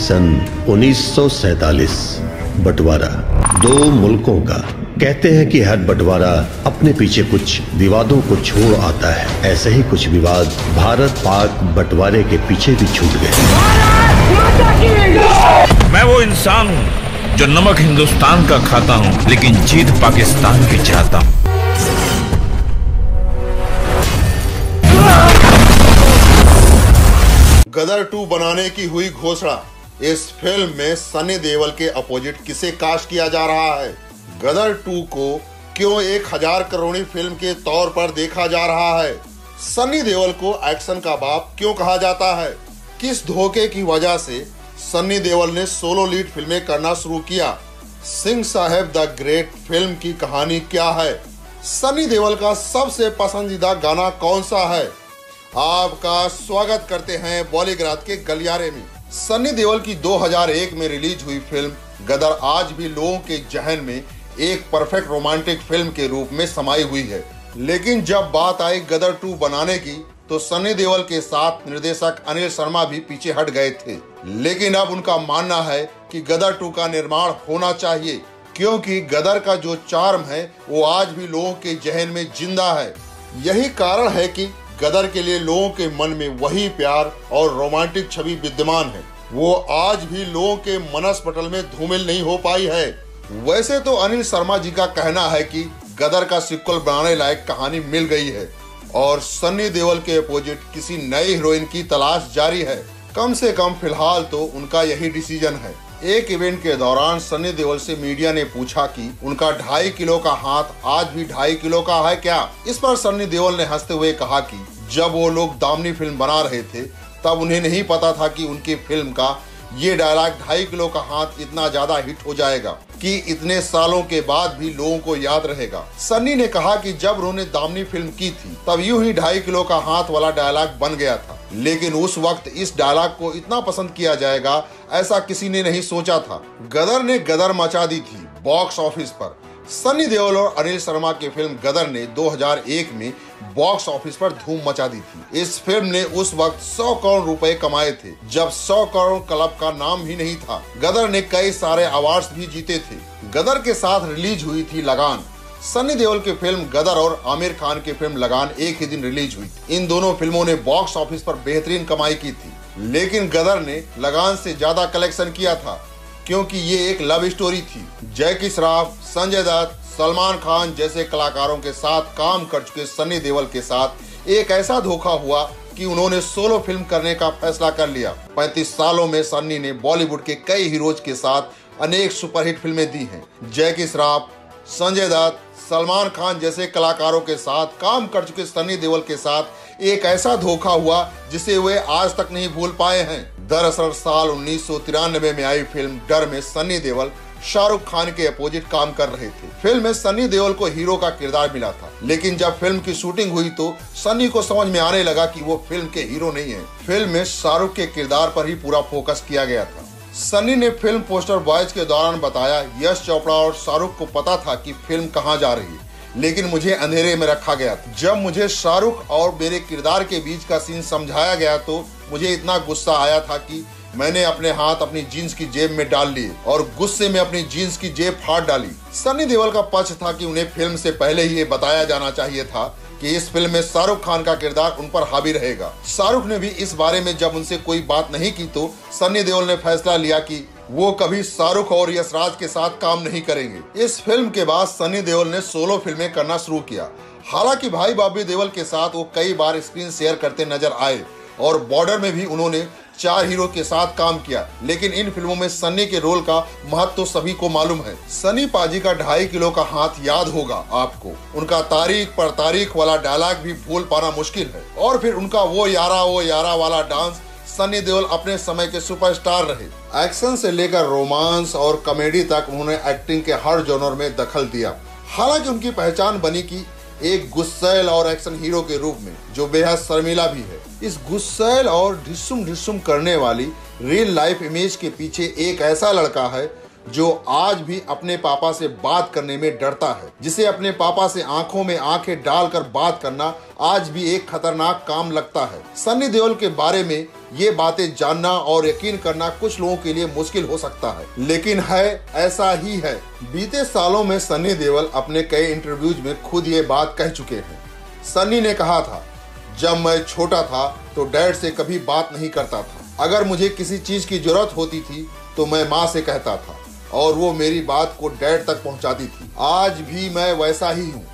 सन 1947 बंटवारा दो मुल्कों का। कहते हैं कि हर बंटवारा अपने पीछे कुछ विवादों को छोड़ आता है। ऐसे ही कुछ विवाद भारत पाक बंटवारे के पीछे भी छूट गए। मैं वो इंसान हूँ जो नमक हिंदुस्तान का खाता हूँ, लेकिन जीत पाकिस्तान की चाहता हूँ। गदर 2 बनाने की हुई घोषणा। इस फिल्म में सनी देओल के अपोजिट किसे कास्ट किया जा रहा है? गदर 2 को क्यों 1000 करोड़ी फिल्म के तौर पर देखा जा रहा है? सनी देओल को एक्शन का बाप क्यों कहा जाता है? किस धोखे की वजह से सनी देओल ने सोलो लीड फिल्में करना शुरू किया? सिंह साहब द ग्रेट फिल्म की कहानी क्या है? सनी देओल का सबसे पसंदीदा गाना कौन सा है? आपका स्वागत करते हैं बॉलीग्राज के गलियारे में। सनी देओल की 2001 में रिलीज हुई फिल्म गदर आज भी लोगों के जहन में एक परफेक्ट रोमांटिक फिल्म के रूप में समाई हुई है। लेकिन जब बात आई गदर 2 बनाने की तो सनी देओल के साथ निर्देशक अनिल शर्मा भी पीछे हट गए थे। लेकिन अब उनका मानना है कि गदर 2 का निर्माण होना चाहिए, क्योंकि गदर का जो चार्म है वो आज भी लोगों के जहन में जिंदा है। यही कारण है कि गदर के लिए लोगों के मन में वही प्यार और रोमांटिक छवि विद्यमान है। वो आज भी लोगों के मनस पटल में धूमिल नहीं हो पाई है। वैसे तो अनिल शर्मा जी का कहना है कि गदर का सिक्वल बनाने लायक कहानी मिल गई है और सनी देओल के अपोजिट किसी नई हीरोइन की तलाश जारी है। कम से कम फिलहाल तो उनका यही डिसीजन है। एक इवेंट के दौरान सनी देओल से मीडिया ने पूछा कि उनका 2.5 किलो का हाथ आज भी 2.5 किलो का है क्या? इस पर सनी देओल ने हंसते हुए कहा कि जब वो लोग दामनी फिल्म बना रहे थे तब उन्हें नहीं पता था कि उनकी फिल्म का ये डायलॉग 2.5 किलो का हाथ इतना ज्यादा हिट हो जाएगा कि इतने सालों के बाद भी लोगों को याद रहेगा। सनी ने कहा कि जब उन्होंने दामनी फिल्म की थी तब यूं ही 2.5 किलो का हाथ वाला डायलॉग बन गया था, लेकिन उस वक्त इस डायलॉग को इतना पसंद किया जाएगा ऐसा किसी ने नहीं सोचा था। गदर ने गदर मचा दी थी बॉक्स ऑफिस पर। सनी देओल और अनिल शर्मा की फिल्म गदर ने 2001 में बॉक्स ऑफिस पर धूम मचा दी थी। इस फिल्म ने उस वक्त 100 करोड़ रुपए कमाए थे, जब 100 करोड़ क्लब का नाम ही नहीं था। गदर ने कई सारे अवार्ड्स भी जीते थे। गदर के साथ रिलीज हुई थी लगान। सनी देओल की फिल्म गदर और आमिर खान की फिल्म लगान एक ही दिन रिलीज हुई। इन दोनों फिल्मों ने बॉक्स ऑफिस पर बेहतरीन कमाई की थी, लेकिन गदर ने लगान से ज्यादा कलेक्शन किया था, क्योंकि ये एक लव स्टोरी थी। जैकी श्रॉफ, संजय दत्त, सलमान खान जैसे कलाकारों के साथ काम कर चुके सनी देओल के साथ एक ऐसा धोखा हुआ कि उन्होंने सोलो फिल्म करने का फैसला कर लिया। 35 सालों में सनी ने बॉलीवुड के कई हीरोज के साथ अनेक सुपरहिट फिल्में दी हैं। जैकी श्रॉफ, संजय दत्त, सलमान खान जैसे कलाकारों के साथ काम कर चुके सनी देओल के साथ एक ऐसा धोखा हुआ जिसे वे आज तक नहीं भूल पाए हैं। दरअसल साल 1993 में आई फिल्म डर में सनी देओल शाहरुख खान के अपोजिट काम कर रहे थे। फिल्म में सनी देओल को हीरो का किरदार मिला था, लेकिन जब फिल्म की शूटिंग हुई तो सनी को समझ में आने लगा कि वो फिल्म के हीरो नहीं है। फिल्म में शाहरुख के किरदार पर ही पूरा फोकस किया गया था। सनी ने फिल्म पोस्टर बॉयज के दौरान बताया, यश चोपड़ा और शाहरुख को पता था कि फिल्म कहां जा रही है, लेकिन मुझे अंधेरे में रखा गया था। जब मुझे शाहरुख और मेरे किरदार के बीच का सीन समझाया गया तो मुझे इतना गुस्सा आया था कि मैंने अपने हाथ अपनी जीन्स की जेब में डाल लिए और गुस्से में अपनी जीन्स की जेब फाड़ डाली। सनी देओल का पक्ष था कि उन्हें फिल्म से पहले ही ये बताया जाना चाहिए था कि इस फिल्म में शाहरुख खान का किरदार उन पर हावी रहेगा। शाहरुख ने भी इस बारे में जब उनसे कोई बात नहीं की तो सनी देओल ने फैसला लिया कि वो कभी शाहरुख और यशराज के साथ काम नहीं करेंगे। इस फिल्म के बाद सनी देओल ने सोलो फिल्में करना शुरू किया। हालांकि भाई बॉबी देओल के साथ वो कई बार स्क्रीन शेयर करते नजर आए और बॉर्डर में भी उन्होंने 4 हीरो के साथ काम किया, लेकिन इन फिल्मों में सनी के रोल का महत्व तो सभी को मालूम है। सनी पाजी का 2.5 किलो का हाथ याद होगा आपको। उनका तारीख पर तारीख वाला डायलॉग भी भूल पाना मुश्किल है, और फिर उनका वो यारा वाला डांस। सनी देओल अपने समय के सुपरस्टार रहे। एक्शन से लेकर रोमांस और कॉमेडी तक उन्होंने एक्टिंग के हर जॉनर में दखल दिया। हालांकि उनकी पहचान बनी कि एक गुस्सैल और एक्शन हीरो के रूप में, जो बेहद शर्मीला भी है। इस गुस्सैल और ढिस्सुम ढिस्सुम करने वाली रियल लाइफ इमेज के पीछे एक ऐसा लड़का है जो आज भी अपने पापा से बात करने में डरता है, जिसे अपने पापा से आंखों में आंखें डालकर बात करना आज भी एक खतरनाक काम लगता है। सनी देओल के बारे में ये बातें जानना और यकीन करना कुछ लोगों के लिए मुश्किल हो सकता है, लेकिन है ऐसा ही है। बीते सालों में सनी देओल अपने कई इंटरव्यूज में खुद ये बात कह चुके हैं। सनी ने कहा था, जब मैं छोटा था तो डैड से कभी बात नहीं करता था। अगर मुझे किसी चीज की जरूरत होती थी तो मैं माँ से कहता था और वो मेरी बात को डैड तक पहुंचाती थी। आज भी मैं वैसा ही हूँ।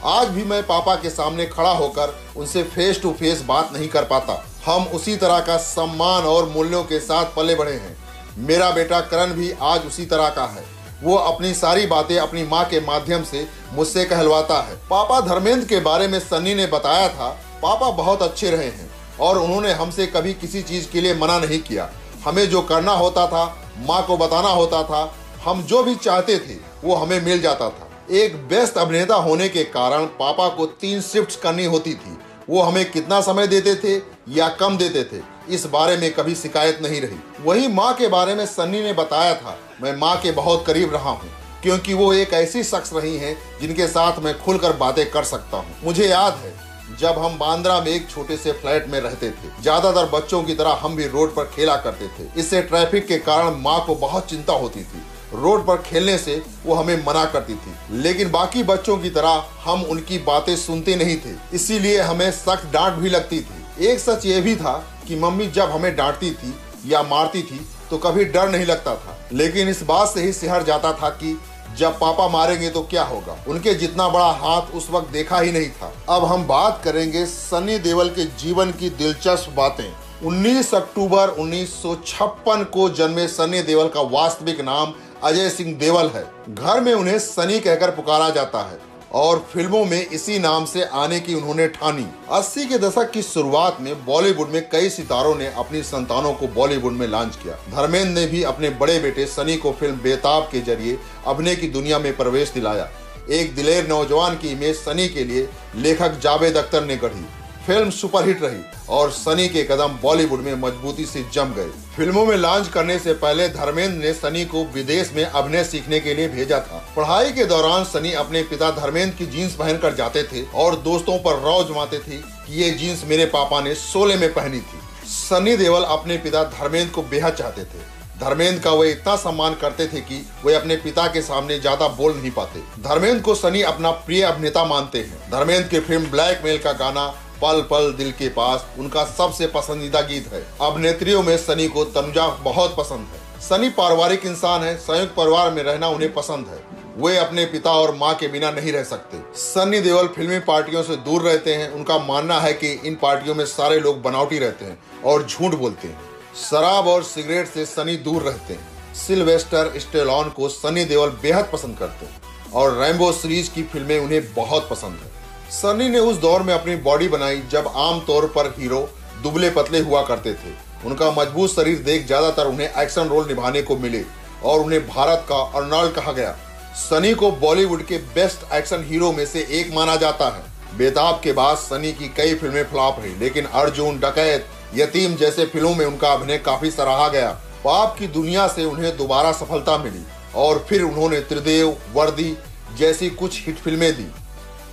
आज भी मैं पापा के सामने खड़ा होकर उनसे फेस टू फेस बात नहीं कर पाता। हम उसी तरह का सम्मान और मूल्यों के साथ पले बढ़े हैं। मेरा बेटा करण भी आज उसी तरह का है। वो अपनी सारी बातें अपनी माँ के माध्यम से मुझसे कहलवाता है। पापा धर्मेंद्र के बारे में सनी ने बताया था, पापा बहुत अच्छे रहे हैं और उन्होंने हमसे कभी किसी चीज के लिए मना नहीं किया। हमें जो करना होता था, माँ को बताना होता था, हम जो भी चाहते थे वो हमें मिल जाता था। एक बेस्ट अभिनेता होने के कारण पापा को 3 शिफ्ट्स करनी होती थी। वो हमें कितना समय देते थे या कम देते थे, इस बारे में कभी शिकायत नहीं रही। वही माँ के बारे में सनी ने बताया था, मैं माँ के बहुत करीब रहा हूँ क्योंकि वो एक ऐसी शख्स रही हैं जिनके साथ मैं खुलकर बातें कर सकता हूँ। मुझे याद है जब हम बांद्रा में एक छोटे से फ्लैट में रहते थे, ज्यादातर बच्चों की तरह हम भी रोड पर खेला करते थे। इससे ट्रैफिक के कारण माँ को बहुत चिंता होती थी। रोड पर खेलने से वो हमें मना करती थी, लेकिन बाकी बच्चों की तरह हम उनकी बातें सुनते नहीं थे, इसीलिए हमें सख्त डांट भी लगती थी। एक सच ये भी था कि मम्मी जब हमें डांटती थी या मारती थी तो कभी डर नहीं लगता था, लेकिन इस बात से ही सिहर जाता था कि जब पापा मारेंगे तो क्या होगा। उनके जितना बड़ा हाथ उस वक्त देखा ही नहीं था। अब हम बात करेंगे सनी देओल के जीवन की दिलचस्प बातें। 19 अक्टूबर 1956 को जन्मे सनी देओल का वास्तविक नाम अजय सिंह देओल है। घर में उन्हें सनी कहकर पुकारा जाता है और फिल्मों में इसी नाम से आने की उन्होंने ठानी। 80 के दशक की शुरुआत में बॉलीवुड में कई सितारों ने अपनी संतानों को बॉलीवुड में लॉन्च किया। धर्मेंद्र ने भी अपने बड़े बेटे सनी को फिल्म बेताब के जरिए अभिनय की दुनिया में प्रवेश दिलाया। एक दिलेर नौजवान की इमेज सनी के लिए लेखक जावेद अख्तर ने गढ़ी। फिल्म सुपरहिट रही और सनी के कदम बॉलीवुड में मजबूती से जम गए। फिल्मों में लॉन्च करने से पहले धर्मेंद्र ने सनी को विदेश में अभिनय सीखने के लिए भेजा था। पढ़ाई के दौरान सनी अपने पिता धर्मेंद्र की जीन्स पहनकर जाते थे और दोस्तों पर रौब जमाते थे कि ये जीन्स मेरे पापा ने शोले में पहनी थी। सनी देओल अपने पिता धर्मेंद्र को बेहद चाहते थे। धर्मेंद्र का वे इतना सम्मान करते थे कि वे अपने पिता के सामने ज्यादा बोल नहीं पाते। धर्मेंद्र को सनी अपना प्रिय अभिनेता मानते हैं। धर्मेंद्र की फिल्म ब्लैकमेल का गाना पल पल दिल के पास उनका सबसे पसंदीदा गीत है। अभिनेत्रियों में सनी को तनुजा बहुत पसंद है। सनी पारिवारिक इंसान है। संयुक्त परिवार में रहना उन्हें पसंद है। वे अपने पिता और माँ के बिना नहीं रह सकते। सनी देओल फिल्मी पार्टियों से दूर रहते हैं। उनका मानना है कि इन पार्टियों में सारे लोग बनावटी रहते हैं और झूठ बोलते हैं। शराब और सिगरेट से सनी दूर रहते हैं। सिल्वेस्टर स्टेलोन को सनी देओल बेहद पसंद करते हैं और रैम्बो सीरीज की फिल्में उन्हें बहुत पसंद है। सनी ने उस दौर में अपनी बॉडी बनाई जब आमतौर पर हीरो दुबले पतले हुआ करते थे। उनका मजबूत शरीर देख ज्यादातर उन्हें एक्शन रोल निभाने को मिले और उन्हें भारत का अर्नोल्ड कहा गया। सनी को बॉलीवुड के बेस्ट एक्शन हीरो में से एक माना जाता है। बेताब के बाद सनी की कई फिल्में फ्लॉप रही, लेकिन अर्जुन, डकैत, यतीम जैसे फिल्मों में उनका अभिनय काफी सराहा गया। पाप की दुनिया से उन्हें दोबारा सफलता मिली और फिर उन्होंने त्रिदेव, वर्दी जैसी कुछ हिट फिल्में दी।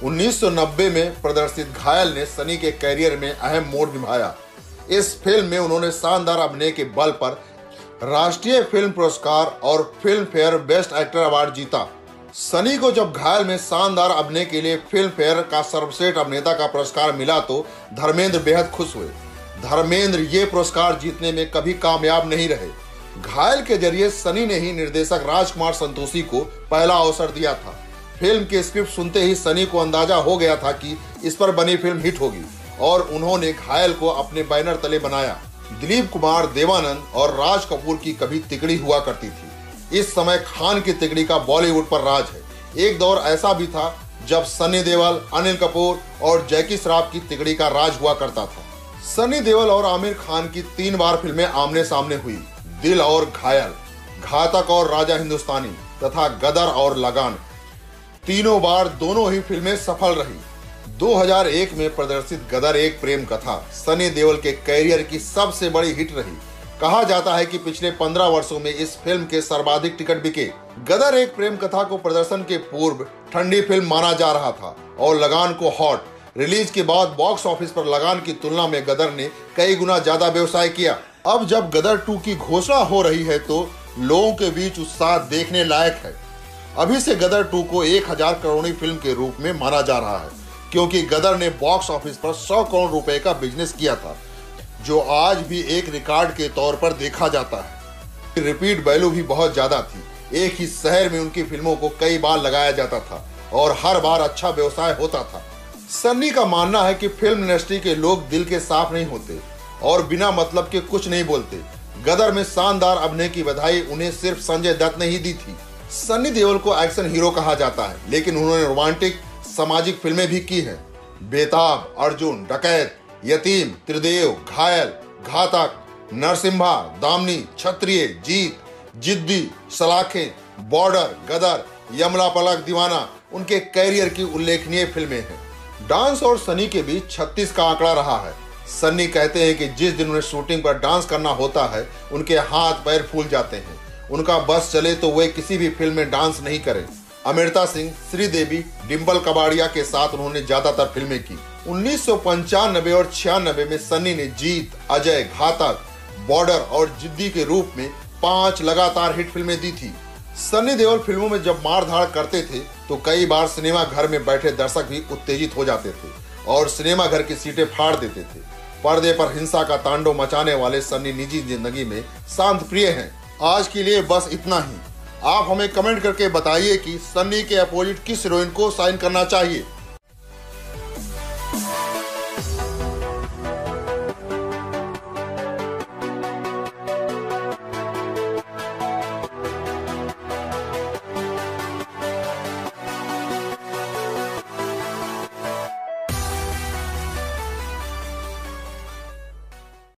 1990 में प्रदर्शित घायल ने सनी के करियर में अहम मोड़ निभाया। इस फिल्म में उन्होंने शानदार अभिनय के बल पर राष्ट्रीय फिल्म पुरस्कार और film fair best actor award जीता। सनी को जब घायल में शानदार अभिनय के लिए फिल्म फेयर का सर्वश्रेष्ठ अभिनेता का पुरस्कार मिला तो धर्मेंद्र बेहद खुश हुए। धर्मेंद्र ये पुरस्कार जीतने में कभी कामयाब नहीं रहे। घायल के जरिए सनी ने ही निर्देशक राजकुमार संतोषी को पहला अवसर दिया था। फिल्म के स्क्रिप्ट सुनते ही सनी को अंदाजा हो गया था कि इस पर बनी फिल्म हिट होगी और उन्होंने घायल को अपने बैनर तले बनाया। दिलीप कुमार, देवानंद और राज कपूर की कभी तिकड़ी हुआ करती थी। इस समय खान की तिकड़ी का बॉलीवुड पर राज है। एक दौर ऐसा भी था जब सनी देओल, अनिल कपूर और जैकी श्रॉफ की तिकड़ी का राज हुआ करता था। सनी देओल और आमिर खान की 3 बार फिल्में आमने सामने हुई। दिल और घायल, घातक और राजा हिंदुस्तानी तथा गदर और लगान। तीनों बार दोनों ही फिल्में सफल रही। 2001 में प्रदर्शित गदर एक प्रेम कथा सनी देओल के करियर की सबसे बड़ी हिट रही। कहा जाता है कि पिछले 15 वर्षों में इस फिल्म के सर्वाधिक टिकट बिके। गदर एक प्रेम कथा को प्रदर्शन के पूर्व ठंडी फिल्म माना जा रहा था और लगान को हॉट। रिलीज के बाद बॉक्स ऑफिस पर लगान की तुलना में गदर ने कई गुना ज्यादा व्यवसाय किया। अब जब गदर 2 की घोषणा हो रही है तो लोगों के बीच उत्साह देखने लायक है। अभी से गदर 2 को 1000 करोड़ी फिल्म के रूप में माना जा रहा है, क्योंकि गदर ने बॉक्स ऑफिस पर 100 करोड़ रुपए का बिजनेस किया था, जो आज भी एक रिकॉर्ड के तौर पर देखा जाता है। रिपीट वैल्यू भी बहुत ज्यादा थी। एक ही शहर में उनकी फिल्मों को कई बार लगाया जाता था और हर बार अच्छा व्यवसाय होता था। सन्नी का मानना है कि फिल्म इंडस्ट्री के लोग दिल के साफ नहीं होते और बिना मतलब के कुछ नहीं बोलते। गदर में शानदार अभिनय की बधाई उन्हें सिर्फ संजय दत्त ने ही दी थी। सन्नी देओल को एक्शन हीरो कहा जाता है, लेकिन उन्होंने रोमांटिक सामाजिक फिल्में भी की हैं। बेताब, अर्जुन, डकैत, यतीम, त्रिदेव, घायल, घातक, नरसिम्हा, दामनी, क्षत्रिय, जीत, जिद्दी, सलाखें, बॉर्डर, गदर, यमला पलक, दीवाना उनके कैरियर की उल्लेखनीय फिल्में हैं। डांस और सनी के बीच 36 का आंकड़ा रहा है। सन्नी कहते हैं कि जिस दिन उन्हें शूटिंग पर डांस करना होता है उनके हाथ पैर फूल जाते हैं। उनका बस चले तो वे किसी भी फिल्म में डांस नहीं करें। अमृता सिंह, श्रीदेवी, डिम्पल कबाड़िया के साथ उन्होंने ज्यादातर फिल्में की। 1995 और 96 में सन्नी ने जीत, अजय, घातक, बॉर्डर और जिद्दी के रूप में 5 लगातार हिट फिल्में दी थी। सन्नी देओल फिल्मों में जब मारधाड़ करते थे तो कई बार सिनेमा घर में बैठे दर्शक भी उत्तेजित हो जाते थे और सिनेमा घर की सीटें फाड़ देते थे। पर्दे पर हिंसा का तांडव मचाने वाले सन्नी निजी जिंदगी में शांत प्रिय हैं। आज के लिए बस इतना ही। आप हमें कमेंट करके बताइए कि सन्नी के अपोजिट किस हीरोइन को साइन करना चाहिए।